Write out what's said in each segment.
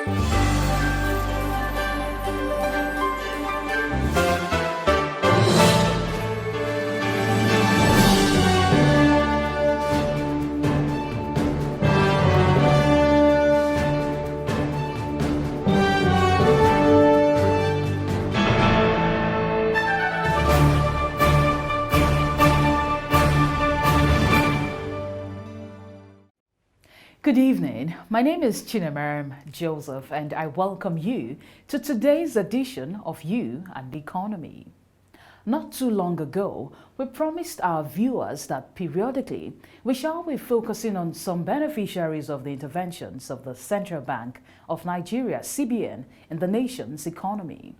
Good evening. My name is Chinemerem Joseph, and I welcome you to today's edition of You and the Economy. Not too long ago, we promised our viewers that periodically we shall be focusing on some beneficiaries of the interventions of the Central Bank of Nigeria, CBN, in the nation's economy.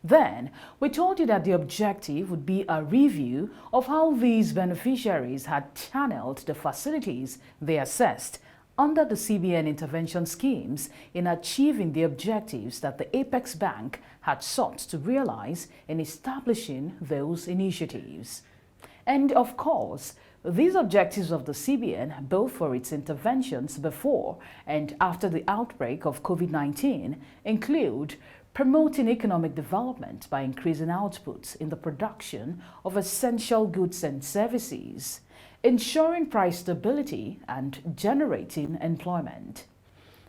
Then, we told you that the objective would be a review of how these beneficiaries had channeled the facilities they assessed under the CBN intervention schemes in achieving the objectives that the Apex Bank had sought to realize in establishing those initiatives. And of course, these objectives of the CBN, both for its interventions before and after the outbreak of COVID-19, include promoting economic development by increasing output in the production of essential goods and services, ensuring price stability and generating employment.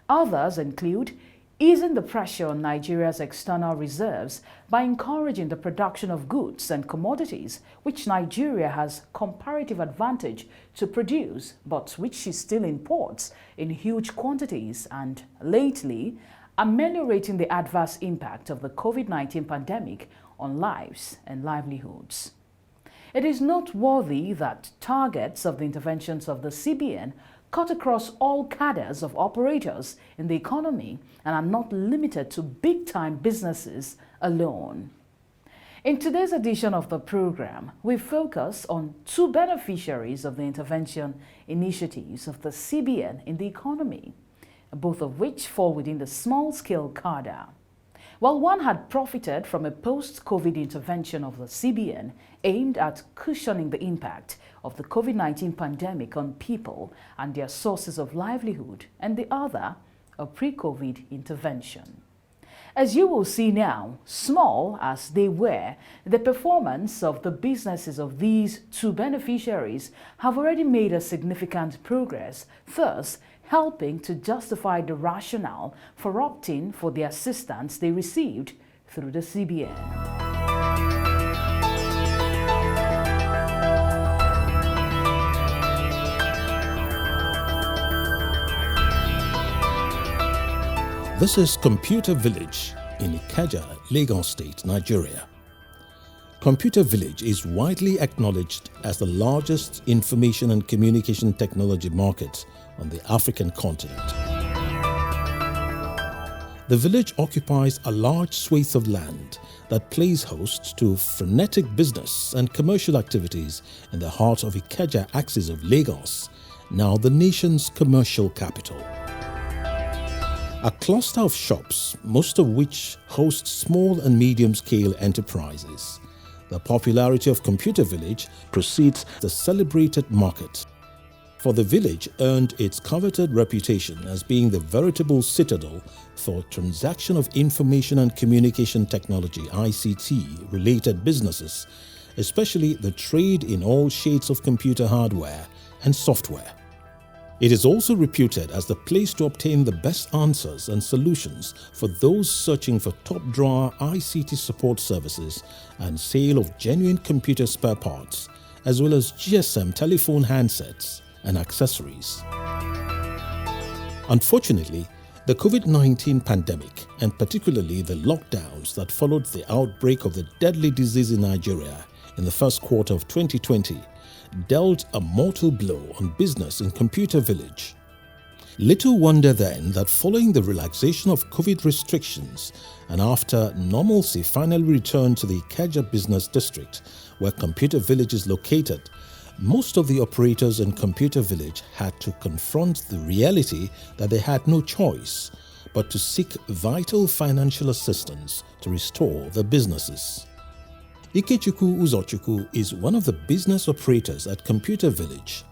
Others include easing the pressure on Nigeria's external reserves by encouraging the production of goods and commodities which Nigeria has comparative advantage to produce but which she still imports in huge quantities, and lately, ameliorating the adverse impact of the COVID-19 pandemic on lives and livelihoods. It is noteworthy that targets of the interventions of the CBN cut across all cadres of operators in the economy and are not limited to big-time businesses alone. In today's edition of the program, we focus on two beneficiaries of the intervention initiatives of the CBN in the economy, both of which fall within the small-scale cadre. While one had profited from a post-COVID intervention of the CBN aimed at cushioning the impact of the COVID-19 pandemic on people and their sources of livelihood, and the other, a pre-COVID intervention. As you will see now, small as they were, the performance of the businesses of these two beneficiaries have already made a significant progress, thus helping to justify the rationale for opting for the assistance they received through the CBN. This is Computer Village in Ikeja, Lagos State, Nigeria. Computer Village is widely acknowledged as the largest information and communication technology market on the African continent. The village occupies a large swathe of land that plays host to frenetic business and commercial activities in the heart of Ikeja axis of Lagos, now the nation's commercial capital. A cluster of shops, most of which host small and medium-scale enterprises. The popularity of Computer Village precedes the celebrated market, for the village earned its coveted reputation as being the veritable citadel for transaction of information and communication technology (ICT) related businesses, especially the trade in all shades of computer hardware and software. It is also reputed as the place to obtain the best answers and solutions for those searching for top-drawer ICT support services and sale of genuine computer spare parts, as well as GSM telephone handsets and accessories. Unfortunately, the COVID-19 pandemic, and particularly the lockdowns that followed the outbreak of the deadly disease in Nigeria in the first quarter of 2020, dealt a mortal blow on business in Computer Village. Little wonder then that following the relaxation of COVID restrictions and after normalcy finally returned to the Ikeja business district where Computer Village is located, most of the operators in Computer Village had to confront the reality that they had no choice but to seek vital financial assistance to restore their businesses. Ikechukwu Uzochukwu is one of the business operators at Computer Village.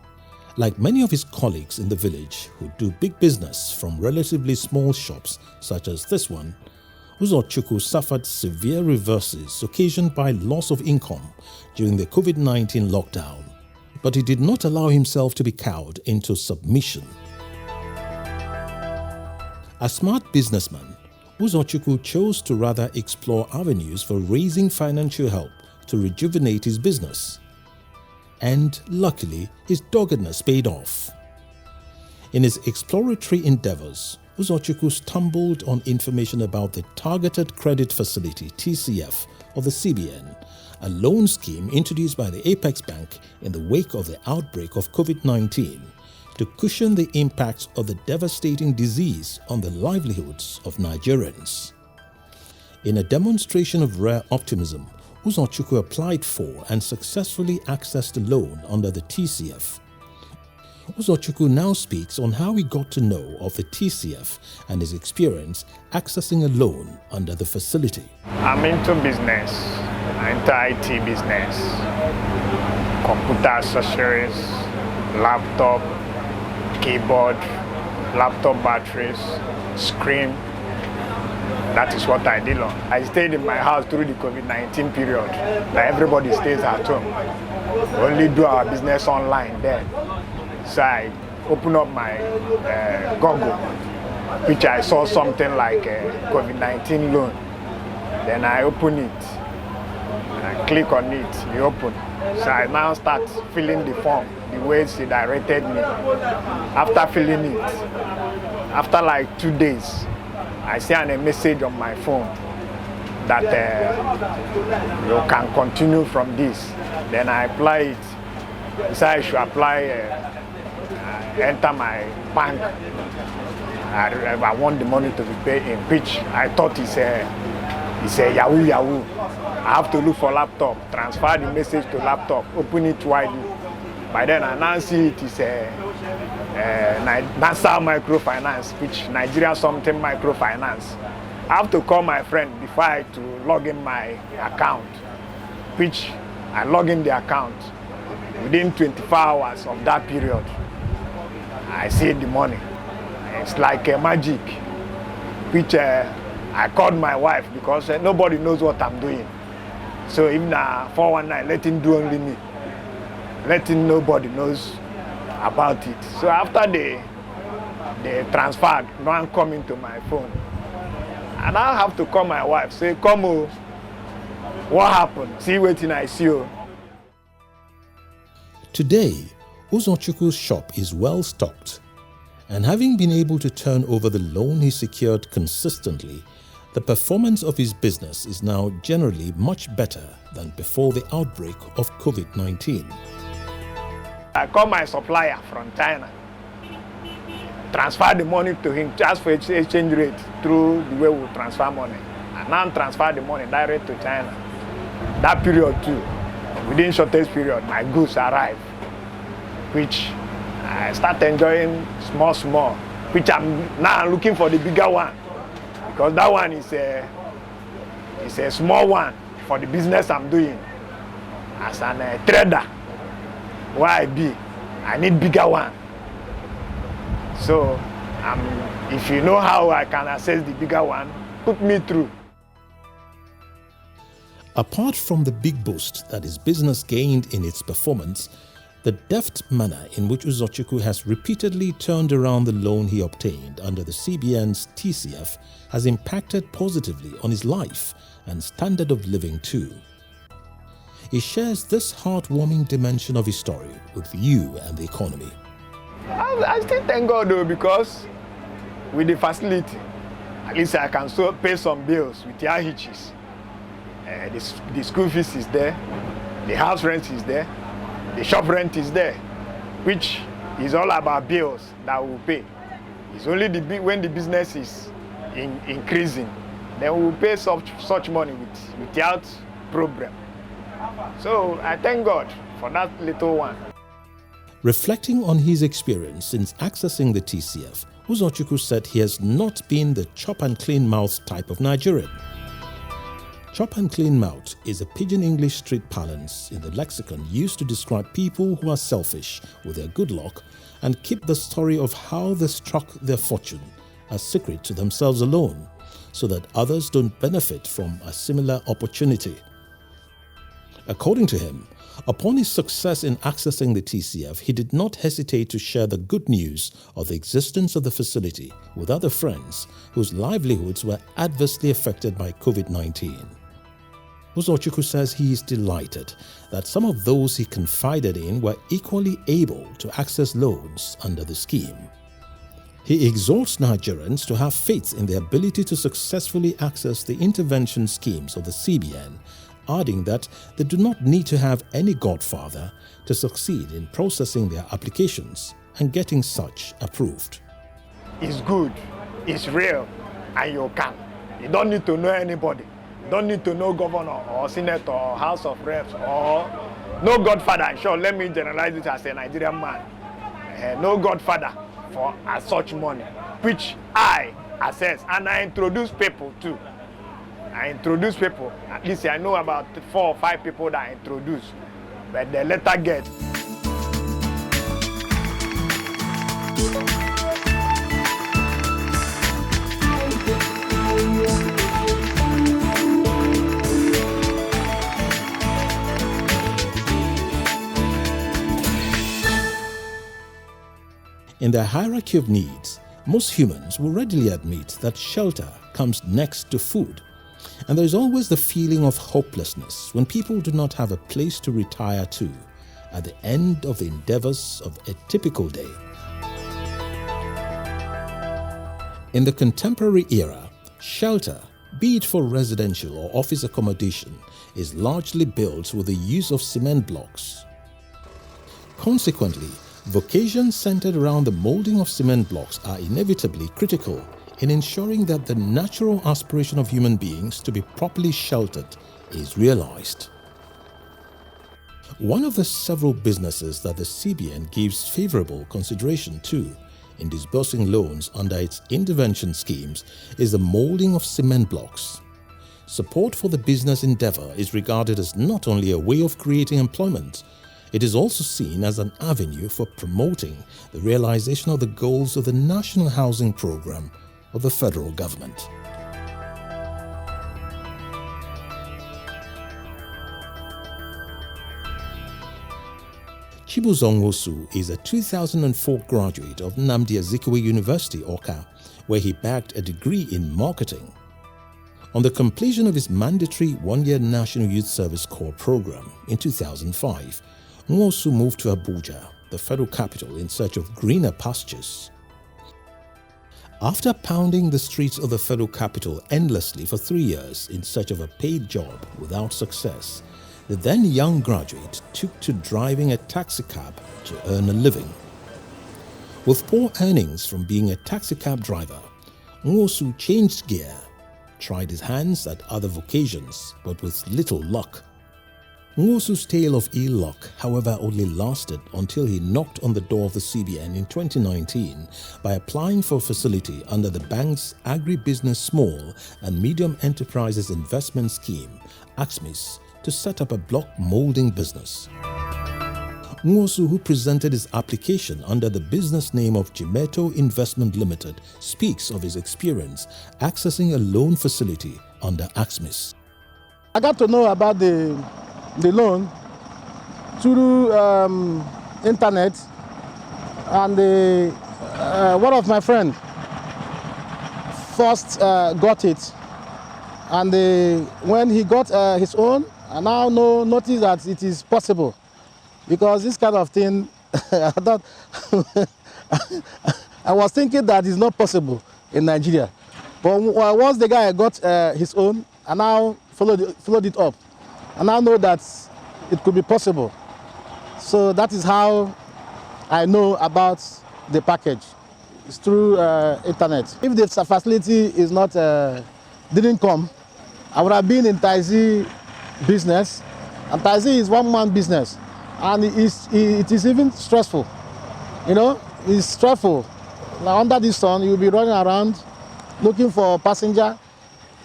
Like many of his colleagues in the village who do big business from relatively small shops such as this one, Uzochukwu suffered severe reverses occasioned by loss of income during the COVID-19 lockdown. But he did not allow himself to be cowed into submission. A smart businessman, Uzochukwu chose to rather explore avenues for raising financial help to rejuvenate his business. And luckily, his doggedness paid off. In his exploratory endeavors, Uzochukwu stumbled on information about the Targeted Credit Facility (TCF) of the CBN, a loan scheme introduced by the Apex Bank in the wake of the outbreak of COVID-19 to cushion the impacts of the devastating disease on the livelihoods of Nigerians. In a demonstration of rare optimism, Uzochukwu applied for and successfully accessed a loan under the TCF. Uzochukwu now speaks on how he got to know of the TCF and his experience accessing a loan under the facility. I'm into business, into IT business, computer accessories, laptop, keyboard, laptop batteries, screen. That is what I did on. I stayed in my house through the COVID-19 period. Like everybody stays at home. We only do our business online then. So I opened up my Google, which I saw something like a COVID-19 loan. Then I open it. I click on it, it open. So I now start filling the form the way she directed me. After filling it, after like 2 days, I sent a message on my phone that you can continue from this. Then I apply it. So I should apply, enter my bank. I want the money to be paid in which I thought it's a Yahoo. I have to look for laptop, transfer the message to laptop, open it widely. By then I now see it is NASA microfinance, which Nigeria something microfinance. I have to call my friend before I to log in my account, which I log in the account. Within 24 hours of that period, I see the money. It's like a magic, which I called my wife because nobody knows what I'm doing. So even 419, let him do only me. Let him nobody knows about it. So after they transferred, no one coming to my phone. And I have to call my wife, say, come on, what happened? See waiting I see you. Today, Uzochukwu's shop is well stocked, and having been able to turn over the loan he secured consistently, the performance of his business is now generally much better than before the outbreak of COVID-19. I call my supplier from China, transfer the money to him, just for exchange rate through the way we transfer money. And now transfer the money direct to China. That period too, within shortest period, my goods arrive, which I start enjoying small, which I'm now looking for the bigger one, because that one is a small one for the business I'm doing. As a trader, where I need bigger one. So if you know how I can access the bigger one, put me through. Apart from the big boost that his business gained in its performance, the deft manner in which Uzochukwu has repeatedly turned around the loan he obtained under the CBN's TCF has impacted positively on his life and standard of living too. He shares this heartwarming dimension of his story with you and the economy. I still thank God though, because with the facility, at least I can pay some bills with their hitches. The school fees is there, the house rent is there, the shop rent is there, which is all about bills that we'll pay. It's only when the business is increasing, then we'll pay such money without problem. So I thank God for that little one. Reflecting on his experience since accessing the TCF, Uzochukwu said he has not been the chop and clean mouth type of Nigerian. Chop and clean mouth is a pidgin English street parlance in the lexicon used to describe people who are selfish with their good luck and keep the story of how they struck their fortune a secret to themselves alone, so that others don't benefit from a similar opportunity. According to him, upon his success in accessing the TCF, he did not hesitate to share the good news of the existence of the facility with other friends whose livelihoods were adversely affected by COVID-19. Uzochukwu says he is delighted that some of those he confided in were equally able to access loans under the scheme. He exhorts Nigerians to have faith in the ability to successfully access the intervention schemes of the CBN, adding that they do not need to have any godfather to succeed in processing their applications and getting such approved. It's good, it's real, and you can. You don't need to know anybody. You don't need to know governor or senator or house of reps or no godfather. Sure, let me generalize it as a Nigerian man. No godfather for such money, which I assess and I introduce people too. I introduce people, at least I know about 4 or 5 people that I introduce, but they later get. In their hierarchy of needs, most humans will readily admit that shelter comes next to food. And there is always the feeling of hopelessness when people do not have a place to retire to at the end of the endeavors of a typical day. In the contemporary era, shelter, be it for residential or office accommodation, is largely built with the use of cement blocks. Consequently, vocations centered around the molding of cement blocks are inevitably critical in ensuring that the natural aspiration of human beings to be properly sheltered is realized. One of the several businesses that the CBN gives favorable consideration to in disbursing loans under its intervention schemes is the molding of cement blocks. Support for the business endeavor is regarded as not only a way of creating employment, it is also seen as an avenue for promoting the realization of the goals of the National Housing Program of the federal government. Chibuzor Nwosu is a 2004 graduate of Nnamdi Azikiwe University, Awka, where he bagged a degree in marketing. On the completion of his mandatory one-year National Youth Service Corps program in 2005, Nwosu moved to Abuja, the federal capital, in search of greener pastures. After pounding the streets of the federal capital endlessly for 3 years in search of a paid job without success, the then young graduate took to driving a taxi cab to earn a living. With poor earnings from being a taxi cab driver, Nwosu changed gear, tried his hands at other vocations, but with little luck. Nwosu's tale of ill luck, however, only lasted until he knocked on the door of the CBN in 2019 by applying for a facility under the bank's Agribusiness Small and Medium Enterprises Investment Scheme, AXMIS, to set up a block molding business. Nwosu, who presented his application under the business name of Jimeto Investment Limited, speaks of his experience accessing a loan facility under AXMIS. I got to know about the loan through internet, and one of my friends first got it, and when he got his own, I now notice that it is possible, because this kind of thing I thought I was thinking that it's not possible in Nigeria, but once the guy got his own, I now followed it up. And I know that it could be possible. So that is how I know about the package. It's through internet. If the facility is not didn't come, I would have been in taxi business. And taxi is one-man business, and it is even stressful. You know, it's stressful. Now under this sun, you'll be running around looking for passenger.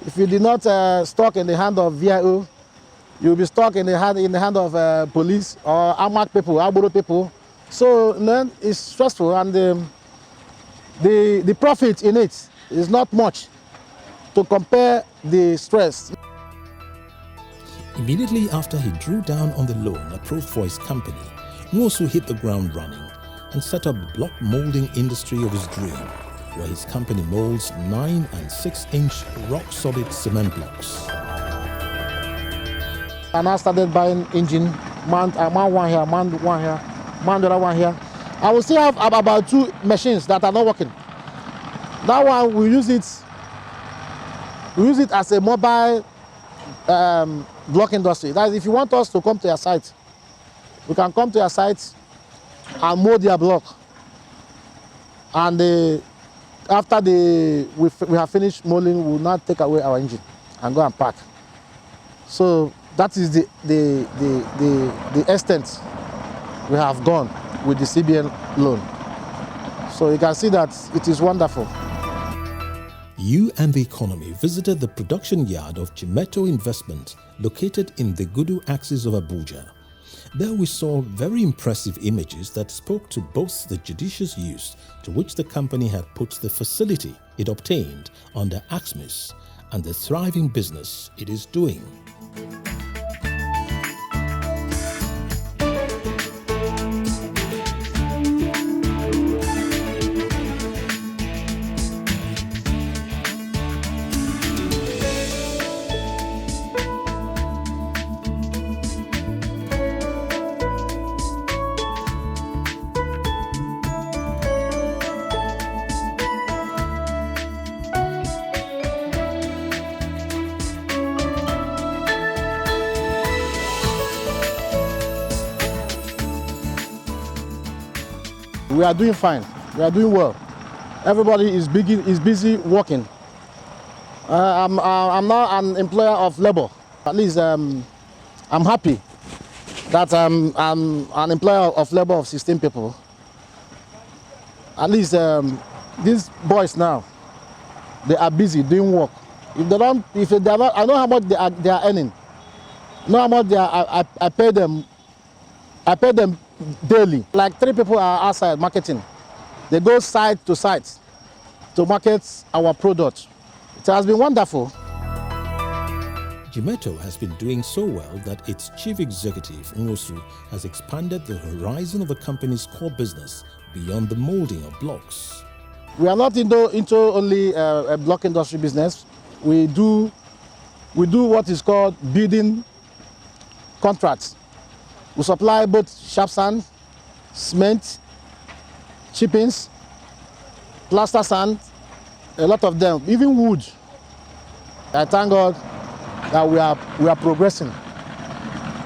If you did not stock in the hand of VIO, you'll be stuck in the hand of police or armed people, Aburo people. So then it's stressful, and the profit in it is not much to compare the stress. Immediately after he drew down on the loan approved for his company, Nwosu hit the ground running and set up the block molding industry of his dream, where his company molds 9 and 6-inch rock-solid cement blocks. And I started buying engine, man one here, man one here, man the other one here. I will still have about 2 machines that are not working. That one we use it as a mobile block industry. That is, if you want us to come to your site, we can come to your site and mold your block. And after we have finished molding, we will now take away our engine and go and pack. So that is the extent we have gone with the CBN loan. So you can see that it is wonderful. You and the Economy visited the production yard of Jimeto Investment, located in the Gudu axis of Abuja. There we saw very impressive images that spoke to both the judicious use to which the company had put the facility it obtained under AXMIS and the thriving business it is doing. We are doing fine. We are doing well. Everybody is busy working. I'm now an employer of labor. At least I'm happy that I'm an employer of labor of 16 people. At least these boys now, they are busy doing work. If they are not, I know how much they are earning. I know how much I pay them. I pay them daily. Like 3 people are outside marketing. They go site to site to market our product. It has been wonderful. Jimeto has been doing so well that its chief executive, Nwosu, has expanded the horizon of the company's core business beyond the molding of blocks. We are not into only a block industry business. We do what is called building contracts. We supply both sharp sand, cement, chippings, plaster sand, a lot of them, even wood. I thank God that we are progressing.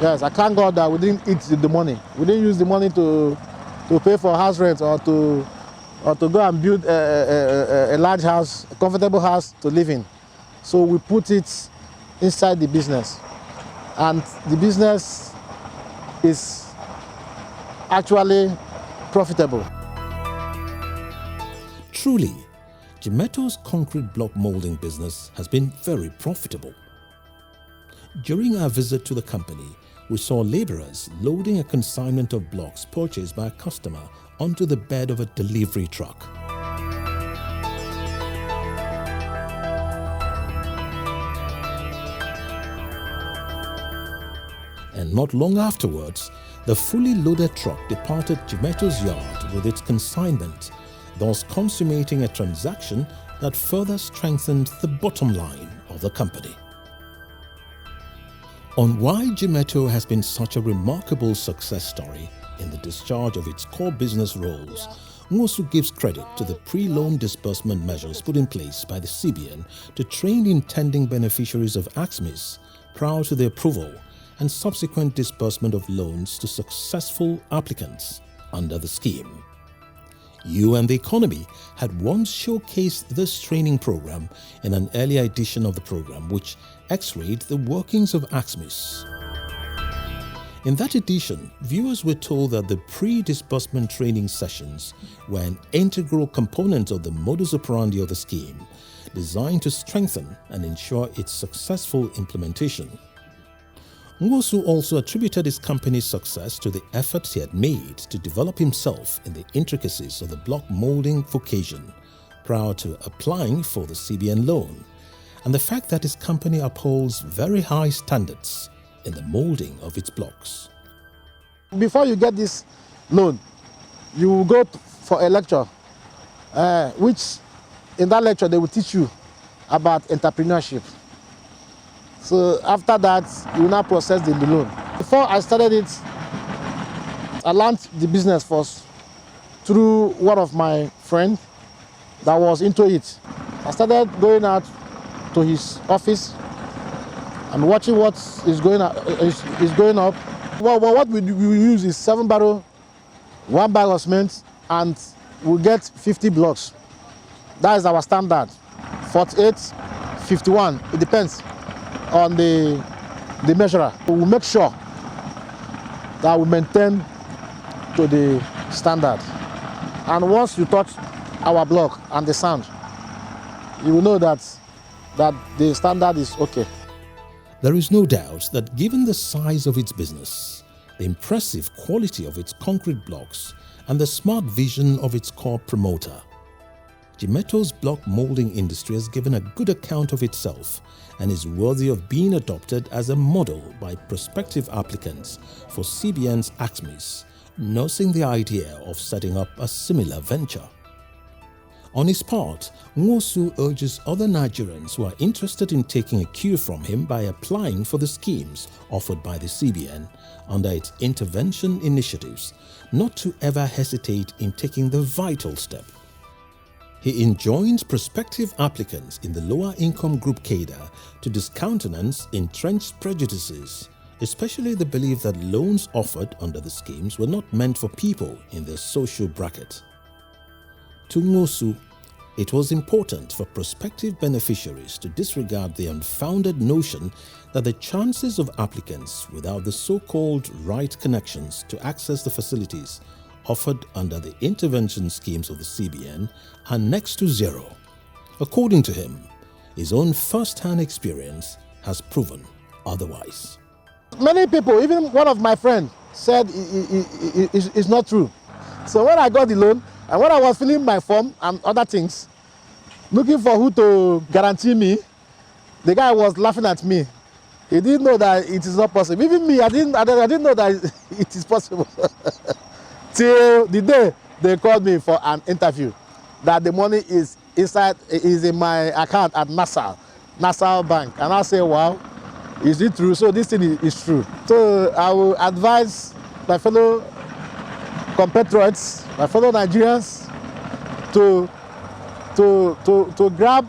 Yes, I thank God that we didn't eat the money. We didn't use the money to pay for house rent or to go and build a large house, a comfortable house to live in. So we put it inside the business, and the business is actually profitable. Truly, Jimeto's concrete block molding business has been very profitable. During our visit to the company, we saw laborers loading a consignment of blocks purchased by a customer onto the bed of a delivery truck. And not long afterwards, the fully loaded truck departed Jimeto's yard with its consignment, thus consummating a transaction that further strengthened the bottom line of the company. On why Jimeto has been such a remarkable success story in the discharge of its core business roles, Nwosu gives credit to the pre-loan disbursement measures put in place by the CBN to train intending beneficiaries of AXMIS prior to the approval and subsequent disbursement of loans to successful applicants under the scheme. You and the Economy had once showcased this training program in an earlier edition of the program, which x-rayed the workings of AXMIS. In that edition, viewers were told that the pre-disbursement training sessions were an integral component of the modus operandi of the scheme, designed to strengthen and ensure its successful implementation. Nwosu also attributed his company's success to the efforts he had made to develop himself in the intricacies of the block molding vocation prior to applying for the CBN loan, and the fact that his company upholds very high standards in the molding of its blocks. Before you get this loan, you will go for a lecture, which in that lecture they will teach you about entrepreneurship. So after that, you will now process the loan. Before I started it, I learned the business first through one of my friends that was into it. I started going out to his office and watching what is going up. Well, what we use is 7 barrel, 1 bag of cement, and we get 50 blocks. That is our standard. 48, 51, it depends on the measurer. We will make sure that we maintain to the standard. And once you touch our block and the sound, you will know that the standard is okay. There is no doubt that given the size of its business, the impressive quality of its concrete blocks, and the smart vision of its core promoter, Jimeto's block molding industry has given a good account of itself and is worthy of being adopted as a model by prospective applicants for CBN's AXMIS, nursing the idea of setting up a similar venture. On his part, Nwosu urges other Nigerians who are interested in taking a cue from him by applying for the schemes offered by the CBN under its intervention initiatives not to ever hesitate in taking the vital step. He enjoins prospective applicants in the lower income group cadre to discountenance entrenched prejudices, especially the belief that loans offered under the schemes were not meant for people in their social bracket. To Nwosu, it was important for prospective beneficiaries to disregard the unfounded notion that the chances of applicants without the so-called right connections to access the facilities offered under the intervention schemes of the CBN are next to zero. According to him, his own first-hand experience has proven otherwise. Many people, even one of my friends, said it's not true. So when I got the loan, and when I was filling my form and other things, looking for who to guarantee me, the guy was laughing at me. He didn't know that it is not possible. Even me, I didn't know that it is possible. Till the day they called me for an interview, that the money is in my account at Nassau Bank. And I say, wow, is it true? So this thing is true. So I will advise my fellow compatriots, my fellow Nigerians, to grab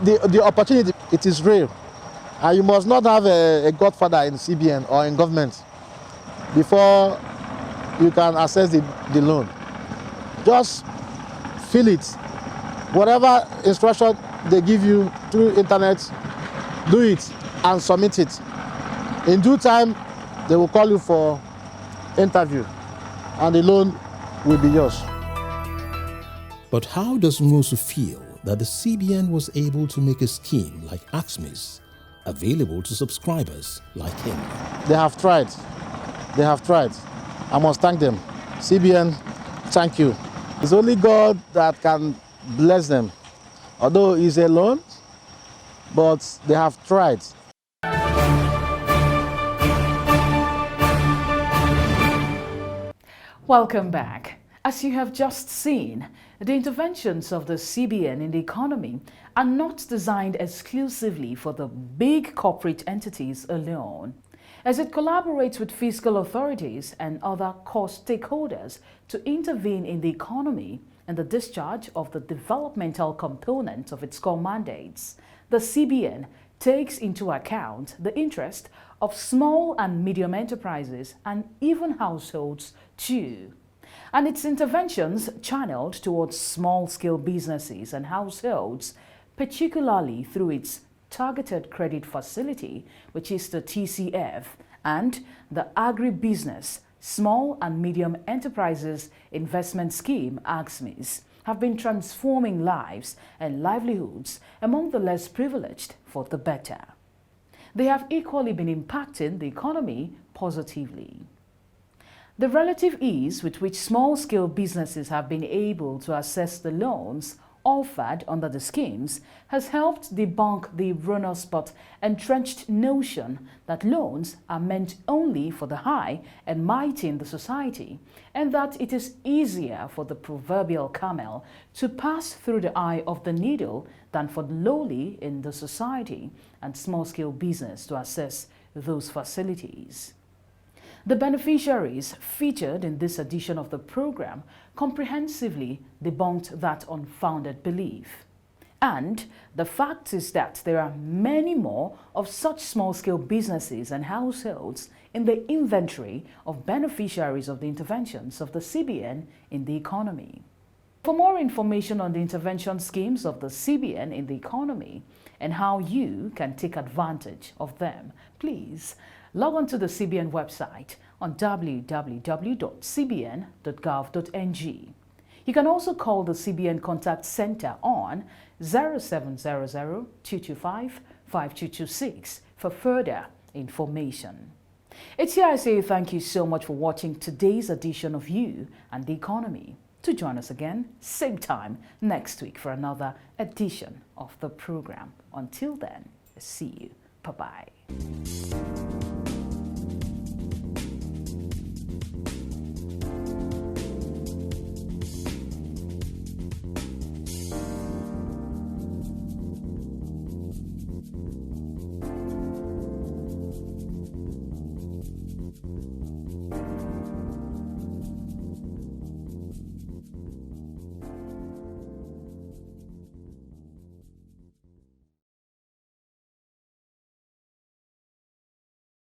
the opportunity. It is real. And you must not have a godfather in CBN or in government before you can access the loan. Just fill it. Whatever instruction they give you through internet, do it and submit it. In due time, they will call you for interview and the loan will be yours. But how does Nwosu feel that the CBN was able to make a scheme like AXMIS available to subscribers like him? They have tried. They have tried. I must thank them. CBN, thank you. It's only God that can bless them. Although it's a loan, but they have tried. Welcome back. As you have just seen, the interventions of the CBN in the economy are not designed exclusively for the big corporate entities alone, as it collaborates with fiscal authorities and other core stakeholders to intervene in the economy and the discharge of the developmental component of its core mandates. The CBN takes into account the interest of small and medium enterprises and even households too. And its interventions channeled towards small-scale businesses and households, particularly through its Targeted Credit Facility, which is the TCF, and the Agribusiness Small and Medium Enterprises Investment Scheme, AXMIS, have been transforming lives and livelihoods among the less privileged for the better. They have equally been impacting the economy positively. The relative ease with which small-scale businesses have been able to access the loans offered under the schemes has helped debunk the erroneous but entrenched notion that loans are meant only for the high and mighty in the society, and that it is easier for the proverbial camel to pass through the eye of the needle than for the lowly in the society and small-scale business to access those facilities. The beneficiaries featured in this edition of the program comprehensively debunked that unfounded belief. And the fact is that there are many more of such small-scale businesses and households in the inventory of beneficiaries of the interventions of the CBN in the economy. For more information on the intervention schemes of the CBN in the economy and how you can take advantage of them, please log on to the CBN website on www.cbn.gov.ng. You can also call the CBN Contact Center on 0700-225-5226 for further information. It's here I say thank you so much for watching today's edition of You and the Economy. To join us again, same time next week for another edition of the program. Until then, see you. Bye-bye.